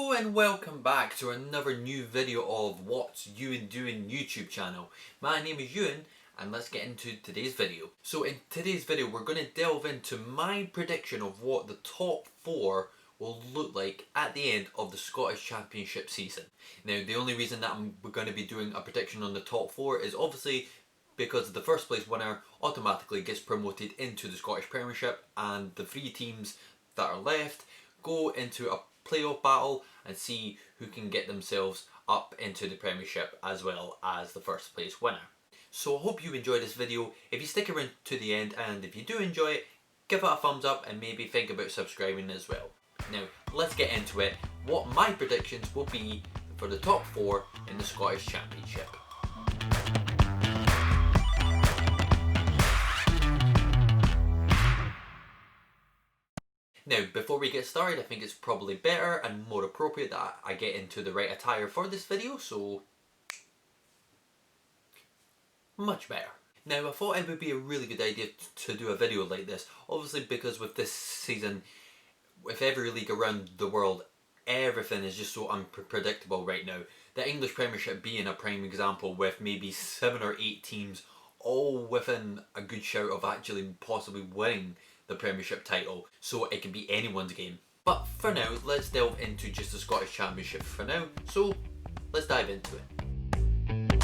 Hello and welcome back to another new video of What's Ewan Doing YouTube channel. My name is Ewan and let's get into today's video. So in today's video we're going to delve into my prediction of what the top 4 will look like at the end of the Scottish Championship season. Now the only reason that we're going to be doing a prediction on the top 4 is obviously because the first place winner automatically gets promoted into the Scottish Premiership and the 3 teams that are left go into a playoff battle and see who can get themselves up into the Premiership as well as the first place winner. So I hope you enjoy this video. If you stick around to the end and if you do enjoy it, give it a thumbs up and maybe think about subscribing as well. Now let's get into it, what my predictions will be for the top 4 in the Scottish Championship. Now, before we get started, I think it's probably better and more appropriate that I get into the right attire for this video, so much better. Now, I thought it would be a really good idea to do a video like this, obviously because with this season, with every league around the world, everything is just so unpredictable right now. The English Premiership being a prime example with maybe 7 or 8 teams all within a good shout of actually possibly winning the Premiership title, so it can be anyone's game. But for now, let's delve into just the Scottish Championship for now, so let's dive into it.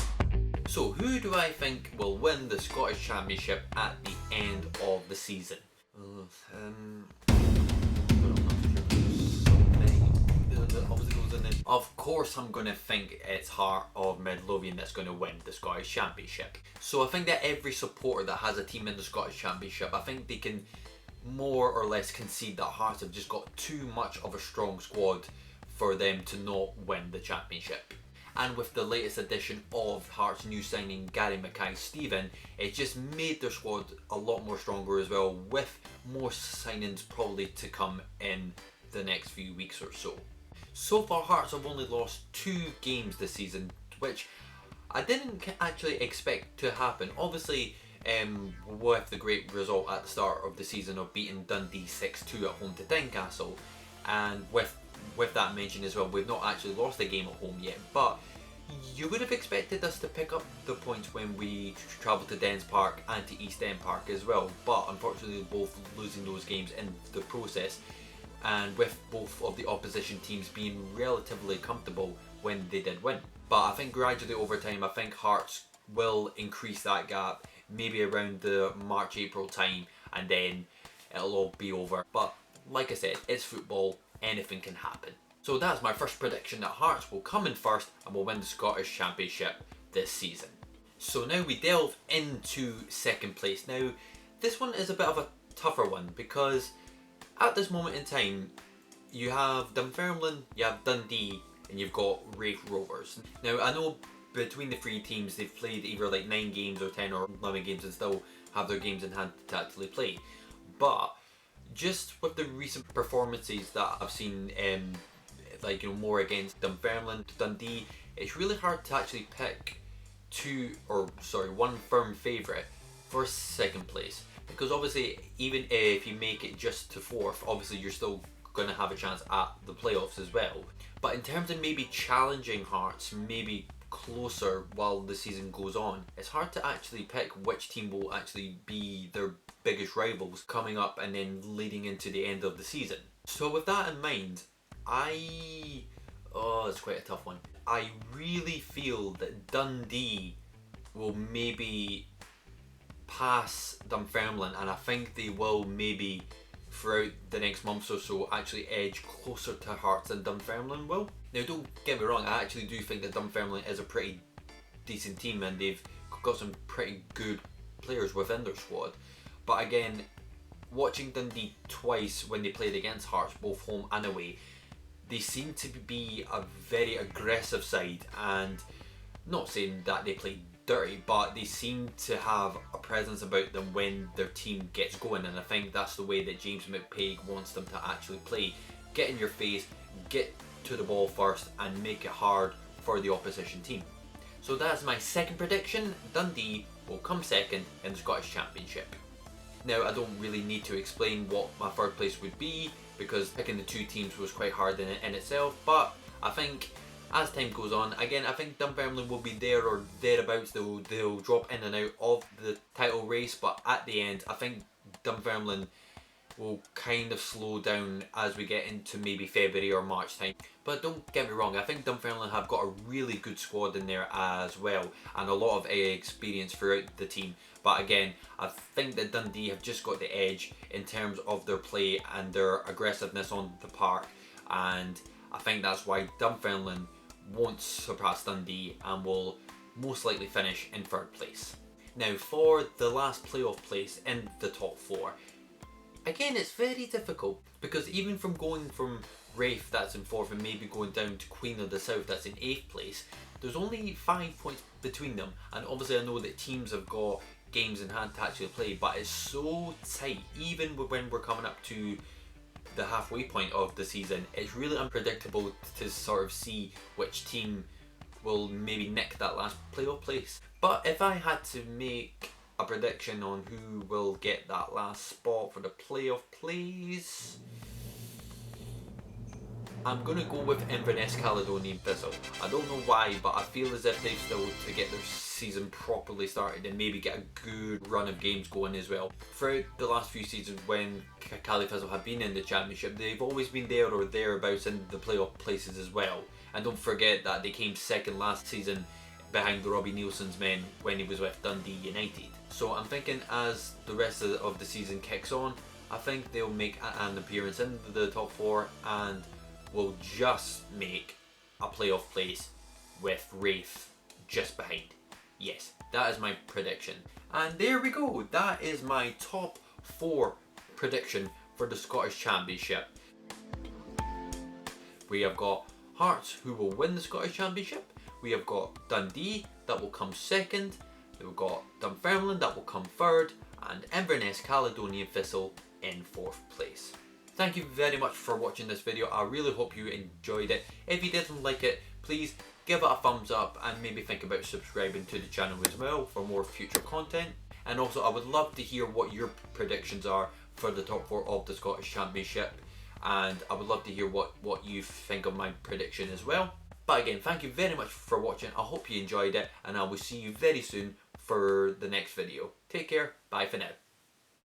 So who do I think will win the Scottish Championship at the end of the season? Of course I'm going to think it's Heart of Midlothian that's going to win the Scottish Championship. So I think that every supporter that has a team in the Scottish Championship, I think they can more or less concede that Hearts have just got too much of a strong squad for them to not win the championship. And with the latest addition of Hearts' new signing Gary Mackay-Steven, it just made their squad a lot more stronger as well, with more signings probably to come in the next few weeks or so. So far Hearts have only lost 2 games this season, which I didn't actually expect to happen. Obviously with the great result at the start of the season of beating Dundee 6-2 at home to Tynecastle, and with that mentioned as well, we've not actually lost a game at home yet, but you would have expected us to pick up the points when we travelled to Dens Park and to East End Park as well, but unfortunately both losing those games in the process, and with both of the opposition teams being relatively comfortable when they did win. But I think gradually over time, I think Hearts will increase that gap, maybe around the March-April time, and then it'll all be over. But like I said, it's football, anything can happen. So that's my first prediction, that Hearts will come in first and will win the Scottish Championship this season. So now we delve into second place. Now this one is a bit of a tougher one because at this moment in time you have Dunfermline, you have Dundee, and you've got Raith Rovers. Now I know between the 3 teams they've played either like 9 games or 10 or 11 games and still have their games in hand to actually play. But just with the recent performances that I've seen, more against Dunfermline, Dundee, it's really hard to actually pick one firm favourite for second place. Because obviously even if you make it just to 4th, obviously you're still going to have a chance at the playoffs as well. But in terms of maybe challenging Hearts, maybe closer while the season goes on, it's hard to actually pick which team will actually be their biggest rivals coming up and then leading into the end of the season. So with that in mind, it's quite a tough one. I really feel that Dundee will maybe pass Dunfermline, and I think they will maybe throughout the next months or so actually edge closer to Hearts than Dunfermline will. Now don't get me wrong, I actually do think that Dunfermline is a pretty decent team and they've got some pretty good players within their squad. But again, watching Dundee twice when they played against Hearts, both home and away, they seem to be a very aggressive side, and not saying that they play dirty, but they seem to have a presence about them when their team gets going, and I think that's the way that James McPaig wants them to actually play. Get in your face, get to the ball first and make it hard for the opposition team. So that's my second prediction, Dundee will come second in the Scottish Championship. Now I don't really need to explain what my third place would be because picking the two teams was quite hard in itself. But I think as time goes on, again, I think Dunfermline will be there or thereabouts. They'll drop in and out of the title race, but at the end, I think Dunfermline will kind of slow down as we get into maybe February or March time. But don't get me wrong, I think Dunfermline have got a really good squad in there as well, and a lot of experience throughout the team. But again, I think that Dundee have just got the edge in terms of their play and their aggressiveness on the park, and I think that's why Dunfermline won't surpass Dundee and will most likely finish in 3rd place. Now for the last playoff place in the top 4, again it's very difficult, because even from going from Wraith that's in 4th and maybe going down to Queen of the South that's in 8th place, there's only 5 points between them, and obviously I know that teams have got games in hand to actually play, but it's so tight. Even when we're coming up to the halfway point of the season, it's really unpredictable to sort of see which team will maybe nick that last playoff place. But if I had to make a prediction on who will get that last spot for the playoff place, I'm going to go with Inverness Caledonian Thistle. I don't know why, but I feel as if they've still to get their season properly started and maybe get a good run of games going as well. Throughout the last few seasons when Cali Thistle have been in the championship, they've always been there or thereabouts in the playoff places as well. And don't forget that they came 2nd last season behind Robbie Nielsen's men when he was with Dundee United. So I'm thinking as the rest of the season kicks on, I think they'll make an appearance in the top 4 and will just make a playoff place with Wraith just behind. Yes, that is my prediction. And there we go, that is my top 4 prediction for the Scottish Championship. We have got Hearts, who will win the Scottish Championship. We have got Dundee, that will come 2nd. We've got Dunfermline, that will come 3rd. And Inverness Caledonian Thistle in 4th place. Thank you very much for watching this video. I really hope you enjoyed it. If you didn't like it, please give it a thumbs up and maybe think about subscribing to the channel as well for more future content. And also I would love to hear what your predictions are for the top 4 of the Scottish Championship, and I would love to hear what you think of my prediction as well. But again, thank you very much for watching. I hope you enjoyed it, and I will see you very soon for the next video. Take care, bye for now.